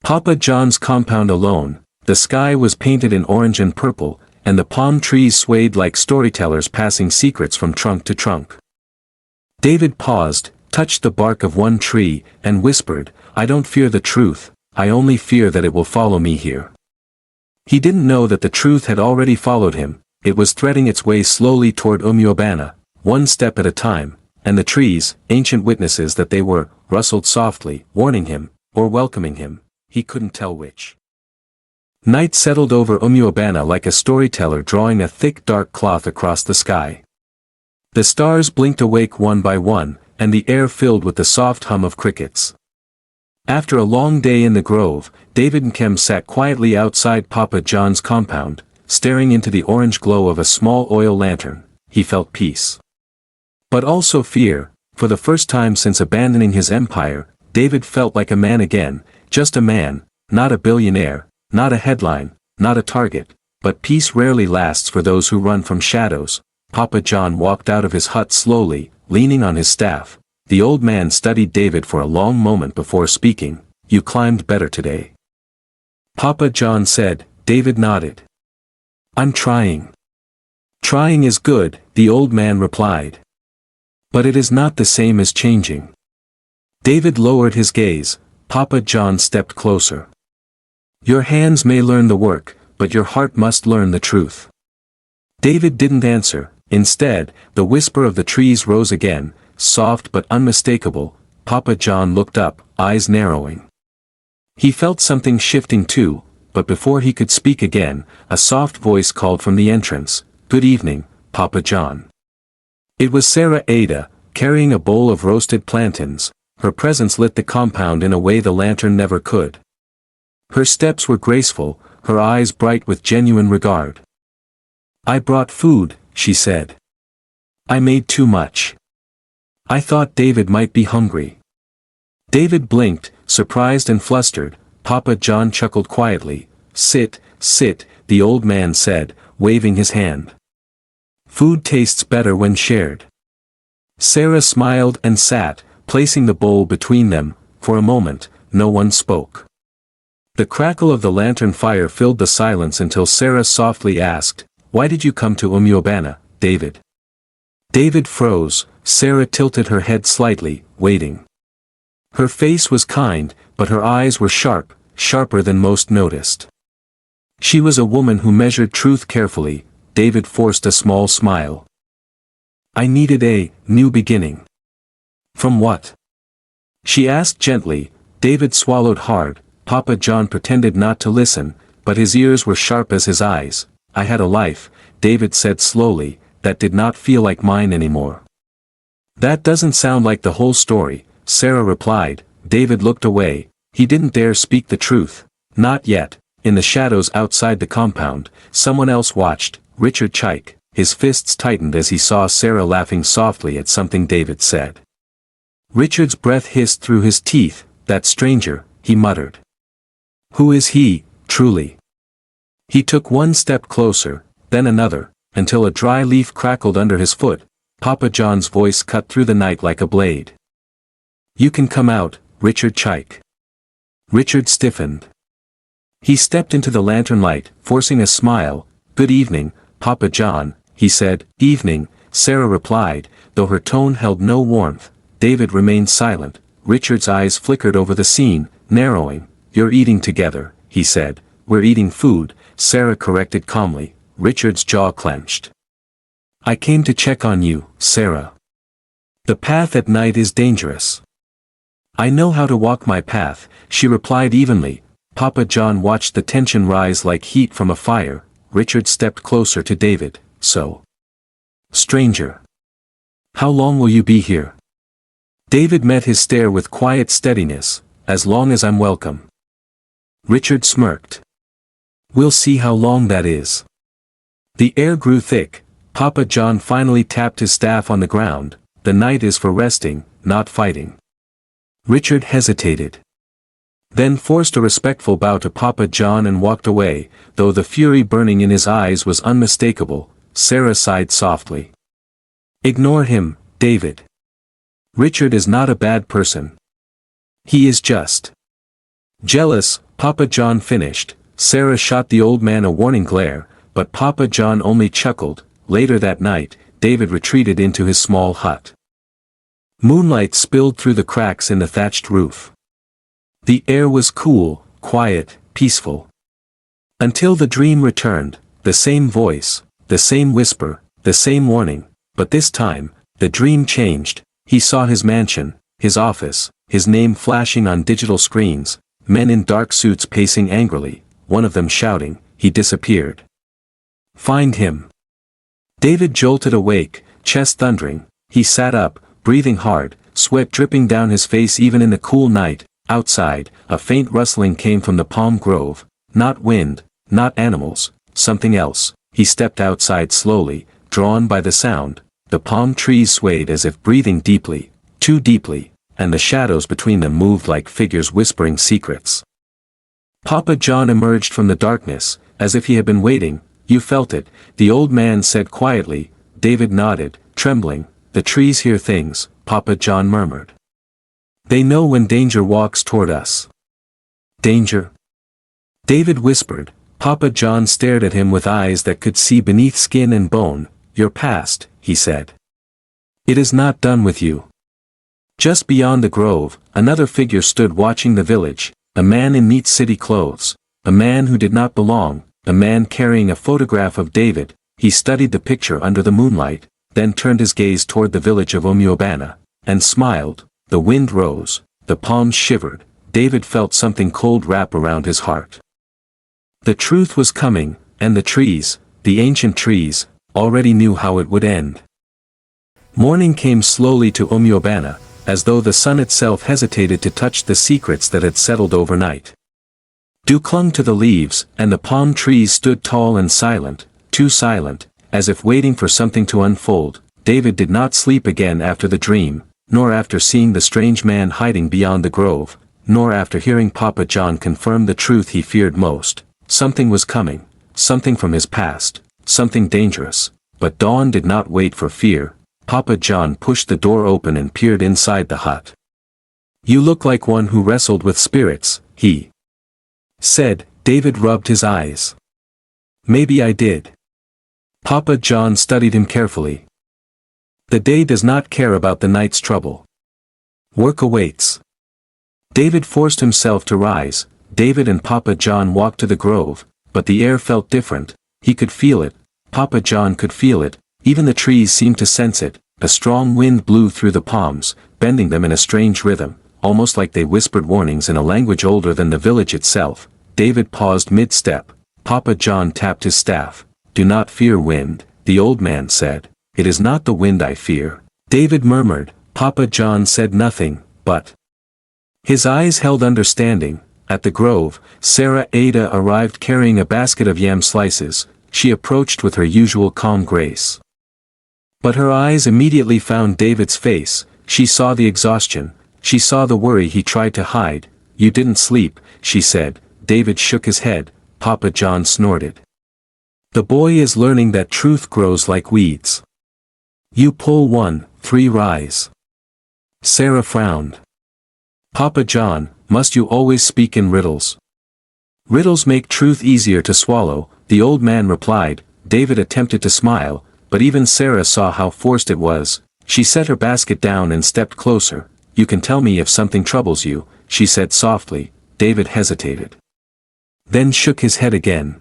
Papa John's compound alone, the sky was painted in orange and purple, and the palm trees swayed like storytellers passing secrets from trunk to trunk. David paused, touched the bark of one tree, and whispered, "I don't fear the truth, I only fear that it will follow me here." He didn't know that the truth had already followed him. It was threading its way slowly toward Umuabana, one step at a time, and the trees, ancient witnesses that they were, rustled softly, warning him, or welcoming him, he couldn't tell which. Night settled over Umuabana like a storyteller drawing a thick dark cloth across the sky. The stars blinked awake one by one, and the air filled with the soft hum of crickets. After a long day in the grove, David Nkem sat quietly outside Papa John's compound, staring into the orange glow of a small oil lantern. He felt peace. But also fear. For the first time since abandoning his empire, David felt like a man again, just a man, not a billionaire, not a headline, not a target, but peace rarely lasts for those who run from shadows. Papa Jon walked out of his hut slowly, leaning on his staff. The old man studied David for a long moment before speaking. "You climbed better today." Papa Jon said. David nodded. "I'm trying." "Trying is good," the old man replied. "But it is not the same as changing." David lowered his gaze. Papa Jon stepped closer. "Your hands may learn the work, but your heart must learn the truth." David didn't answer. Instead, the whisper of the trees rose again, soft but unmistakable. Papa Jon looked up, eyes narrowing. He felt something shifting too, but before he could speak again, a soft voice called from the entrance, "Good evening, Papa Jon." It was Sarah Ada, carrying a bowl of roasted plantains. Her presence lit the compound in a way the lantern never could. Her steps were graceful, her eyes bright with genuine regard. "I brought food," she said. "I made too much. I thought David might be hungry." David blinked, surprised and flustered. Papa Jon chuckled quietly. "Sit, sit," the old man said, waving his hand. "Food tastes better when shared." Sarah smiled and sat, placing the bowl between them. For a moment, no one spoke. The crackle of the lantern fire filled the silence until Sarah softly asked, "Why did you come to Umuabana, David?" David froze. Sarah tilted her head slightly, waiting. Her face was kind, but her eyes were sharp, sharper than most noticed. She was a woman who measured truth carefully. David forced a small smile. "I needed a new beginning." "From what?" she asked gently. David swallowed hard. Papa Jon pretended not to listen, but his ears were sharp as his eyes. "I had a life," David said slowly, "that did not feel like mine anymore." "That doesn't sound like the whole story," Sarah replied. David looked away. He didn't dare speak the truth. Not yet. In the shadows outside the compound, someone else watched, Richard Chike. His fists tightened as he saw Sarah laughing softly at something David said. Richard's breath hissed through his teeth. "That stranger," he muttered. "Who is he, truly?" He took one step closer, then another, until a dry leaf crackled under his foot. Papa John's voice cut through the night like a blade. "You can come out, Richard Chike." Richard stiffened. He stepped into the lantern light, forcing a smile. "Good evening, Papa Jon," he said. "Evening," Sarah replied, though her tone held no warmth. David remained silent. Richard's eyes flickered over the scene, narrowing. "You're eating together," he said. "We're eating food," Sarah corrected calmly. Richard's jaw clenched. "I came to check on you, Sarah. The path at night is dangerous." "I know how to walk my path," she replied evenly. Papa Jon watched the tension rise like heat from a fire. Richard stepped closer to David. "So, stranger, how long will you be here?" David met his stare with quiet steadiness. "As long as I'm welcome." Richard smirked. "We'll see how long that is." The air grew thick. Papa Jon finally tapped his staff on the ground. "The night is for resting, not fighting." Richard hesitated. Then forced a respectful bow to Papa Jon and walked away, though the fury burning in his eyes was unmistakable. Sarah sighed softly. "Ignore him, David. Richard is not a bad person. He is just jealous," Papa Jon finished. Sarah shot the old man a warning glare, but Papa Jon only chuckled. Later that night, David retreated into his small hut. Moonlight spilled through the cracks in the thatched roof. The air was cool, quiet, peaceful. Until the dream returned, the same voice, the same whisper, the same warning, but this time, the dream changed. He saw his mansion, his office, his name flashing on digital screens, men in dark suits pacing angrily, one of them shouting. He disappeared. Find him. David jolted awake, chest thundering. He sat up, breathing hard, sweat dripping down his face even in the cool night. Outside, a faint rustling came from the palm grove. Not wind, not animals, something else. He stepped outside slowly, drawn by the sound. The palm trees swayed as if breathing deeply, too deeply, and the shadows between them moved like figures whispering secrets. Papa Jon emerged from the darkness, as if he had been waiting. You felt it, the old man said quietly. David nodded, trembling. The trees hear things, Papa Jon murmured. They know when danger walks toward us. Danger? David whispered. Papa Jon stared at him with eyes that could see beneath skin and bone. Your past, he said. It is not done with you. Just beyond the grove, another figure stood watching the village, a man in neat city clothes, a man who did not belong, a man carrying a photograph of David. He studied the picture under the moonlight, then turned his gaze toward the village of Umuabana, and smiled. The wind rose, the palms shivered. David felt something cold wrap around his heart. The truth was coming, and the trees, the ancient trees, already knew how it would end. Morning came slowly to Umuabana, as though the sun itself hesitated to touch the secrets that had settled overnight. Dew clung to the leaves, and the palm trees stood tall and silent, too silent, as if waiting for something to unfold. David did not sleep again after the dream, nor after seeing the strange man hiding beyond the grove, nor after hearing Papa Jon confirm the truth he feared most. Something was coming, something from his past, something dangerous. But dawn did not wait for fear. Papa Jon pushed the door open and peered inside the hut. You look like one who wrestled with spirits, he said. David rubbed his eyes. Maybe I did. Papa Jon studied him carefully. The day does not care about the night's trouble. Work awaits. David forced himself to rise. David and Papa Jon walked to the grove, but the air felt different. He could feel it. Papa Jon could feel it. Even the trees seemed to sense it. A strong wind blew through the palms, bending them in a strange rhythm, almost like they whispered warnings in a language older than the village itself. David paused mid-step. Papa Jon tapped his staff. Do not fear wind, the old man said. It is not the wind I fear. David murmured. Papa Jon said nothing, but his eyes held understanding. At the grove, Sarah Ada arrived carrying a basket of yam slices. She approached with her usual calm grace. But her eyes immediately found David's face. She saw the exhaustion. She saw the worry he tried to hide. You didn't sleep, she said. David shook his head. Papa Jon snorted. The boy is learning that truth grows like weeds. You pull one, three rise. Sarah frowned. Papa Jon, must you always speak in riddles? Riddles make truth easier to swallow, the old man replied. David attempted to smile, but even Sarah saw how forced it was. She set her basket down and stepped closer. You can tell me if something troubles you, she said softly. David hesitated. Then shook his head again.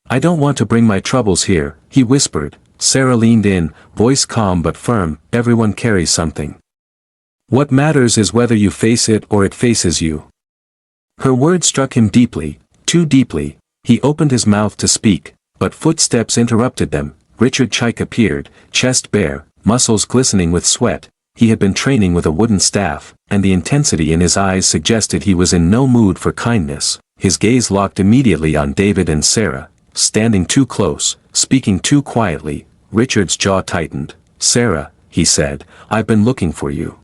I don't want to bring my troubles here, he whispered. Sarah leaned in, voice calm but firm. Everyone carries something. What matters is whether you face it or it faces you. Her words struck him deeply, too deeply. He opened his mouth to speak, but footsteps interrupted them. Richard Chike appeared, chest bare, muscles glistening with sweat. He had been training with a wooden staff, and the intensity in his eyes suggested he was in no mood for kindness. His gaze locked immediately on David and Sarah. Standing too close, speaking too quietly, Richard's jaw tightened. Sarah, he said, I've been looking for you.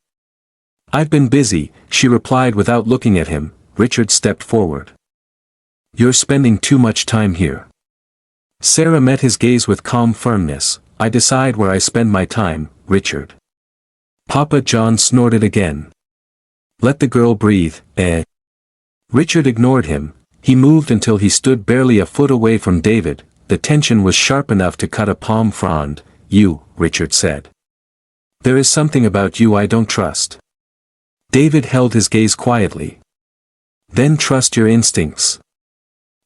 I've been busy, she replied without looking at him. Richard stepped forward. You're spending too much time here. Sarah met his gaze with calm firmness. I decide where I spend my time, Richard. Papa Jon snorted again. Let the girl breathe, eh? Richard ignored him. He moved until he stood barely a foot away from David. The tension was sharp enough to cut a palm frond. You, Richard said. There is something about you I don't trust. David held his gaze quietly. Then trust your instincts.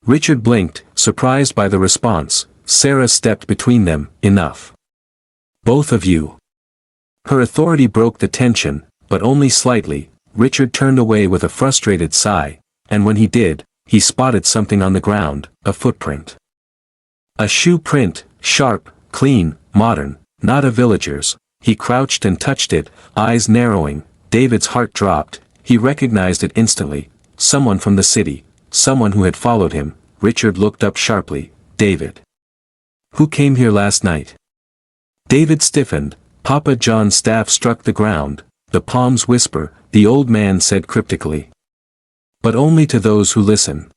Richard blinked, surprised by the response. Sarah stepped between them. Enough. Both of you. Her authority broke the tension, but only slightly. Richard turned away with a frustrated sigh, and when he did, he spotted something on the ground, a footprint. A shoe print, sharp, clean, modern, not a villager's. He crouched and touched it, eyes narrowing. David's heart dropped. He recognized it instantly. Someone from the city, someone who had followed him. Richard looked up sharply. David. Who came here last night? David stiffened. Papa John's staff struck the ground. The palms whisper, the old man said cryptically. But only to those who listen.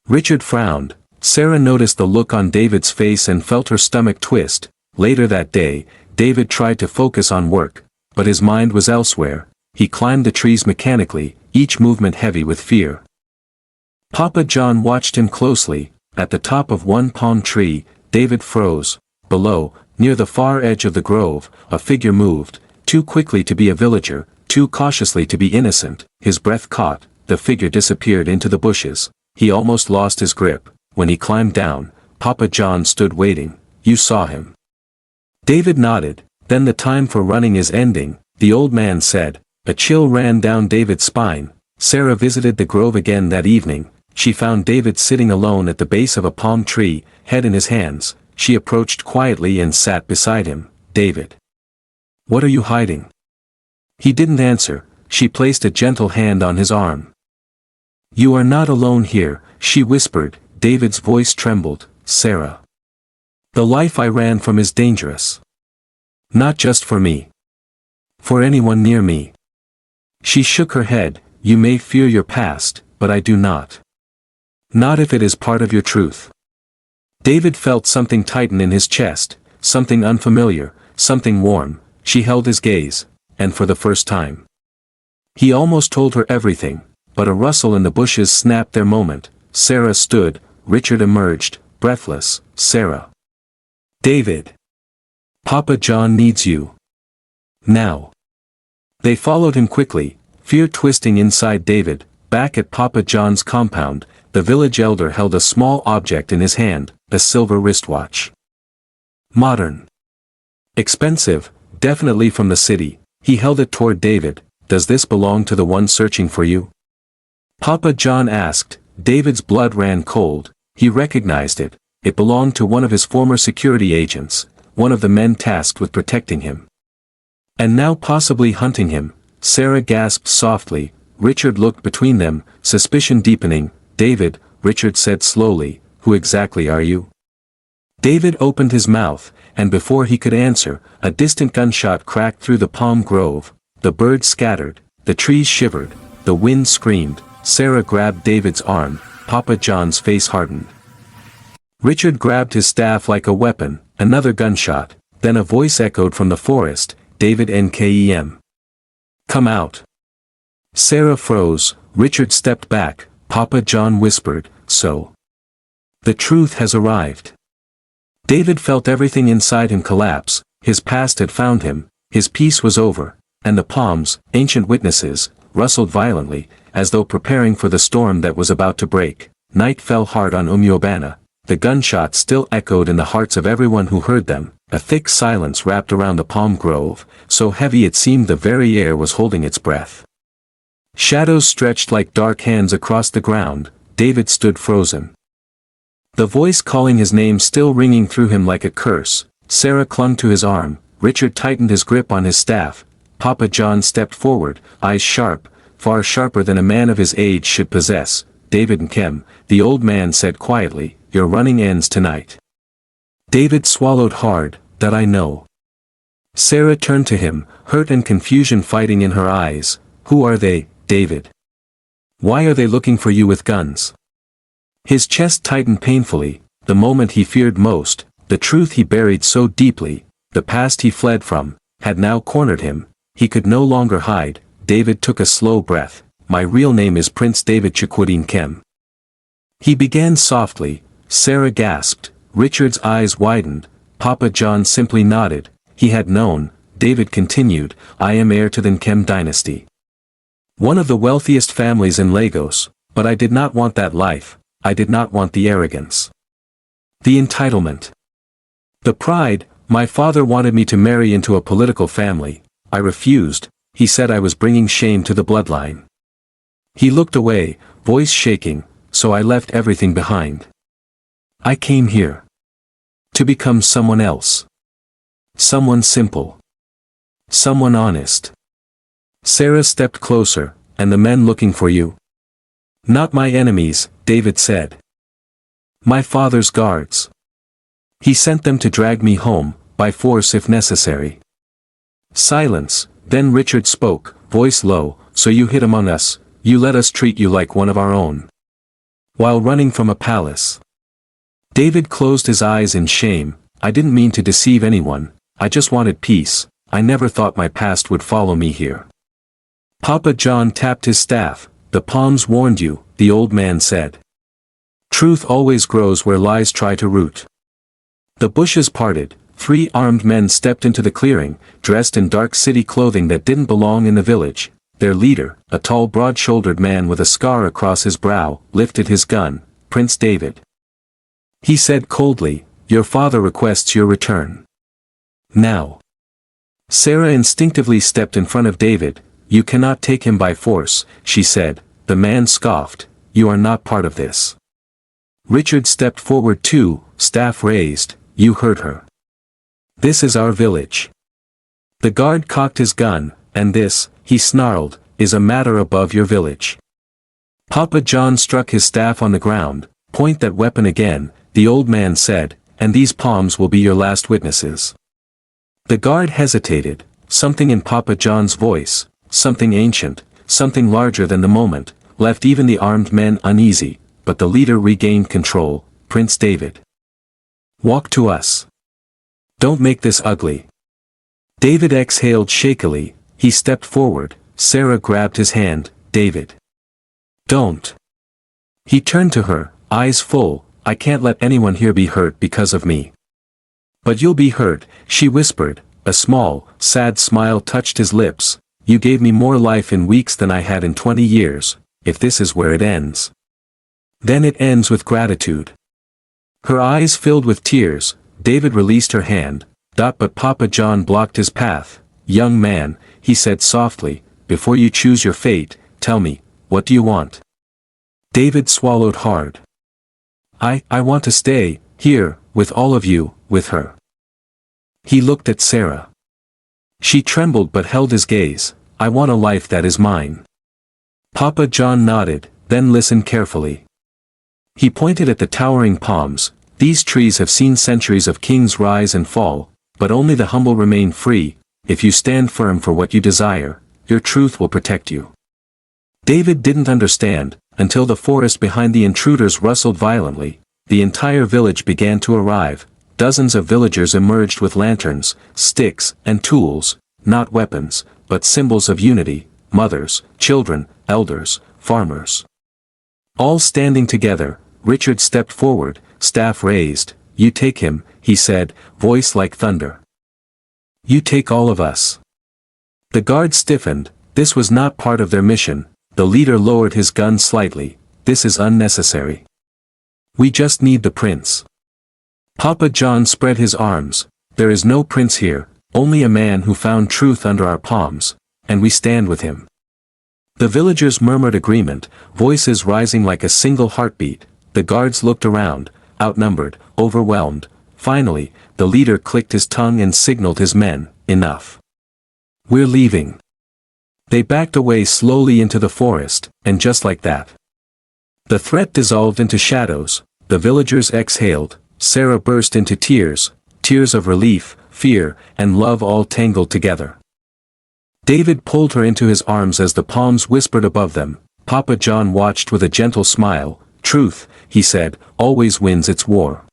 Richard frowned. Sarah noticed the look on David's face and felt her stomach twist. Later that day, David tried to focus on work, but his mind was elsewhere. He climbed the trees mechanically, each movement heavy with fear. Papa Jon watched him closely. At the top of one palm tree, David froze. Below, near the far edge of the grove, a figure moved, too quickly to be a villager, too cautiously to be innocent. His breath caught, the figure disappeared into the bushes. He almost lost his grip. When he climbed down, Papa Jon stood waiting. You saw him. David nodded. Then the time for running is ending, the old man said. A chill ran down David's spine. Sarah visited the grove again that evening. She found David sitting alone at the base of a palm tree, head in his hands. She approached quietly and sat beside him. David. What are you hiding? He didn't answer. She placed a gentle hand on his arm. You are not alone here, she whispered. David's voice trembled. Sarah. The life I ran from is dangerous. Not just for me. For anyone near me. She shook her head. You may fear your past, but I do not. Not if it is part of your truth. David felt something tighten in his chest, something unfamiliar, something warm. She held his gaze, and for the first time. He almost told her everything, but a rustle in the bushes snapped their moment. Sarah stood. Richard emerged, breathless. Sarah. David. Papa Jon needs you. Now. They followed him quickly, fear twisting inside David. Back at Papa John's compound, the village elder held a small object in his hand, a silver wristwatch. Modern. Expensive, definitely from the city. He held it toward David. Does this belong to the one searching for you? Papa Jon asked. David's blood ran cold. He recognized it. It belonged to one of his former security agents, one of the men tasked with protecting him. And now possibly hunting him. Sarah gasped softly. Richard looked between them, suspicion deepening. David, Richard said slowly, who exactly are you? David opened his mouth, and before he could answer, a distant gunshot cracked through the palm grove. The birds scattered, the trees shivered, the wind screamed. Sarah grabbed David's arm. Papa John's face hardened. Richard grabbed his staff like a weapon. Another gunshot. Then a voice echoed from the forest. David Nkem. Come out. Sarah froze. Richard stepped back. Papa Jon whispered, so. The truth has arrived. David felt everything inside him collapse. His past had found him. His peace was over. And the palms, ancient witnesses, rustled violently, as though preparing for the storm that was about to break. Night fell hard on Umuabana. The gunshots still echoed in the hearts of everyone who heard them. A thick silence wrapped around the palm grove, so heavy it seemed the very air was holding its breath. Shadows stretched like dark hands across the ground. David stood frozen. The voice calling his name still ringing through him like a curse. Sarah clung to his arm. Richard tightened his grip on his staff. Papa Jon stepped forward, eyes sharp, far sharper than a man of his age should possess. David Nkem, the old man said quietly, your running ends tonight. David swallowed hard. That I know. Sarah turned to him, hurt and confusion fighting in her eyes. Who are they, David? Why are they looking for you with guns? His chest tightened painfully. The moment he feared most, the truth he buried so deeply, the past he fled from, had now cornered him. He could no longer hide. David took a slow breath. my real name is Prince David Nkem." He began softly. Sarah gasped. Richard's eyes widened. Papa Jon simply nodded. He had known. David continued, "I am heir to the Nkem dynasty. One of the wealthiest families in Lagos, but I did not want that life. I did not want the arrogance. The entitlement. The pride. My father wanted me to marry into a political family. I refused. He said I was bringing shame to the bloodline. He looked away, voice shaking, so I left everything behind. I came here to become someone else. Someone simple. Someone honest." Sarah stepped closer. "And the men looking for you?" "Not my enemies," David said. "My father's guards. He sent them to drag me home, by force if necessary." Silence. Then Richard spoke, voice low, "So you hid among us, you let us treat you like one of our own. While running from a palace." David closed his eyes in shame. "I didn't mean to deceive anyone, I just wanted peace. I never thought my past would follow me here." Papa Jon tapped his staff. "The palms warned you," the old man said. "Truth always grows where lies try to root." The bushes parted. 3 armed men stepped into the clearing, dressed in dark city clothing that didn't belong in the village. Their leader, a tall broad-shouldered man with a scar across his brow, lifted his gun. "Prince David." He said coldly, "Your father requests your return. Now." Sarah instinctively stepped in front of David. "You cannot take him by force," she said. The man scoffed, "You are not part of this." Richard stepped forward too, staff raised. "You heard her. This is our village." The guard cocked his gun. "And this," he snarled, "is a matter above your village." Papa Jon struck his staff on the ground. "Point that weapon again," the old man said, "and these palms will be your last witnesses." The guard hesitated. Something in Papa Jon's voice, something ancient, something larger than the moment, left even the armed men uneasy, but the leader regained control. "Prince David. Walk to us. Don't make this ugly." David exhaled shakily. He stepped forward. Sarah grabbed his hand. "David. Don't." He turned to her, eyes full. "I can't let anyone here be hurt because of me." "But you'll be hurt," she whispered. A small, sad smile touched his lips. "You gave me more life in weeks than I had in 20 years, if this is where it ends. Then it ends with gratitude." Her eyes filled with tears. David released her hand. But Papa Jon blocked his path. "Young man," he said softly, "before you choose your fate, tell me, what do you want?" David swallowed hard. I want to stay, here, with all of you, with her." He looked at Sarah. She trembled but held his gaze. "I want a life that is mine." Papa Jon nodded, then listened carefully. He pointed at the towering palms. "These trees have seen centuries of kings rise and fall, but only the humble remain free. If you stand firm for what you desire, your truth will protect you." David didn't understand, until the forest behind the intruders rustled violently. The entire village began to arrive. Dozens of villagers emerged with lanterns, sticks, and tools, not weapons, but symbols of unity, mothers, children, elders, farmers. All standing together. Richard stepped forward, staff raised. "You take him," he said, voice like thunder. "You take all of us." The guard stiffened. This was not part of their mission. The leader lowered his gun slightly. "This is unnecessary. We just need the prince." Papa Jon spread his arms. "There is no prince here, only a man who found truth under our palms, and we stand with him." The villagers murmured agreement, voices rising like a single heartbeat. The guards looked around, outnumbered, overwhelmed. Finally, the leader clicked his tongue and signaled his men, "Enough. We're leaving." They backed away slowly into the forest, and just like that, the threat dissolved into shadows. The villagers exhaled. Sarah burst into tears, tears of relief, fear, and love all tangled together. David pulled her into his arms as the palms whispered above them. Papa Jon watched with a gentle smile. "Truth," he said, "always wins its war."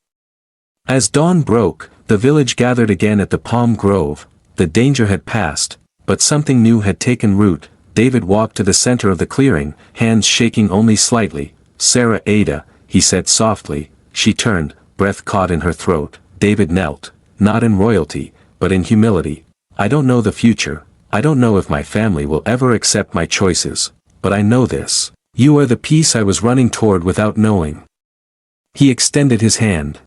As dawn broke, the village gathered again at the palm grove. The danger had passed, but something new had taken root. David walked to the center of the clearing, hands shaking only slightly. "Sarah Ada," he said softly. She turned, breath caught in her throat. David knelt, not in royalty, but in humility. "I don't know the future. I don't know if my family will ever accept my choices. But I know this. You are the peace I was running toward without knowing." He extended his hand.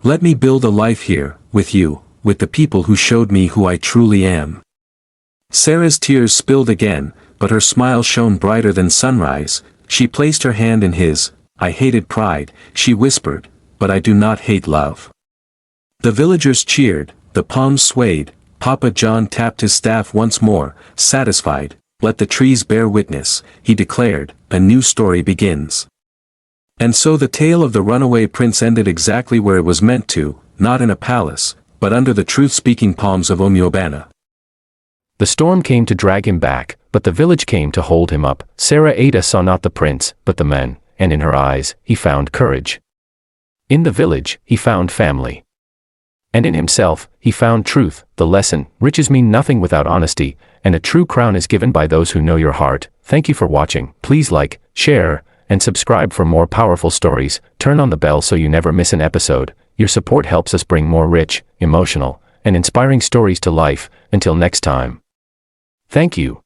"Let me build a life here, with you, with the people who showed me who I truly am." Sarah's tears spilled again, but her smile shone brighter than sunrise. She placed her hand in his. "I hated pride," she whispered, "but I do not hate love." The villagers cheered, the palms swayed. Papa Jon tapped his staff once more, satisfied. "Let the trees bear witness," he declared, "a new story begins." And so the tale of the runaway prince ended exactly where it was meant to, not in a palace, but under the truth-speaking palms of Umuabana. The storm came to drag him back, but the village came to hold him up. Sarah Ada saw not the prince, but the men, and in her eyes, he found courage. In the village, he found family. And in himself, he found truth. The lesson: riches mean nothing without honesty, and a true crown is given by those who know your heart. Thank you for watching. Please like, share, and subscribe for more powerful stories. Turn on the bell so you never miss an episode. Your support helps us bring more rich, emotional, and inspiring stories to life. Until next time. Thank you.